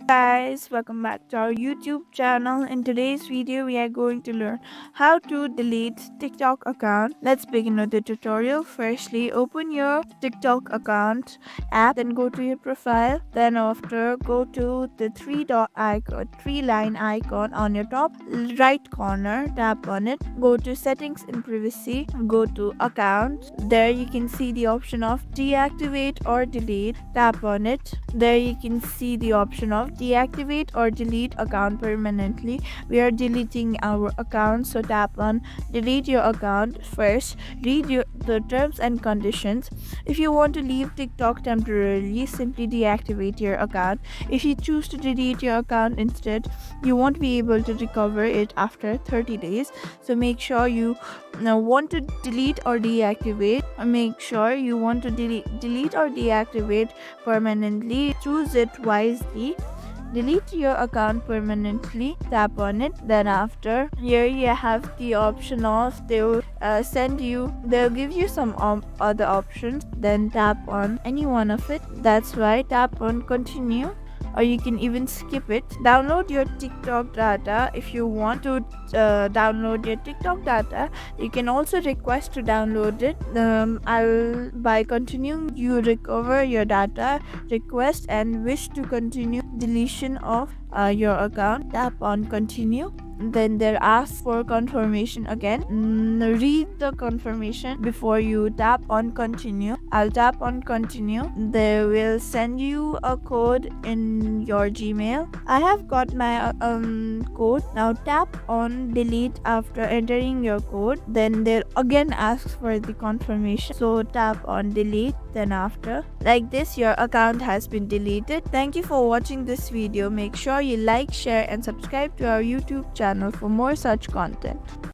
Guys, welcome back to our YouTube channel. In today's video we are going to learn how to delete TikTok account. Let's begin with the tutorial. Firstly, open your TikTok account app, then go to your profile, then after go to the three line icon on your top right corner, tap on it, go to settings and privacy, go to account. There you can see the option of deactivate or delete, tap on it. There you can see the option of deactivate or delete account permanently. We are deleting our account, so tap on delete your account. First, read the terms and conditions. If you want to leave TikTok temporarily, simply deactivate your account. If you choose to delete your account instead, you won't be able to recover it after 30 days. So make sure you want to delete or deactivate. Make sure you want to delete or deactivate permanently. Choose it wisely. Delete your account permanently, tap on it. Then after, here you have the option of they'll give you some other options. Then tap on any one of it. That's right, tap on continue, or you can even skip it. Download your TikTok data. If you want to download your TikTok data, you can also request to download it. By continuing, you recover your data. Request and wish to continue deletion of your account, tap on continue. Then there asks for confirmation again. Read the confirmation before you tap on continue. I'll tap on continue. They will send you a code in your Gmail. I have got my code. Now tap on delete after entering your code. Then there again asks for the confirmation, so tap on delete. Then after, like this, your account has been deleted. Thank you for watching this video. Make sure you like, share and subscribe to our YouTube channel for more such content.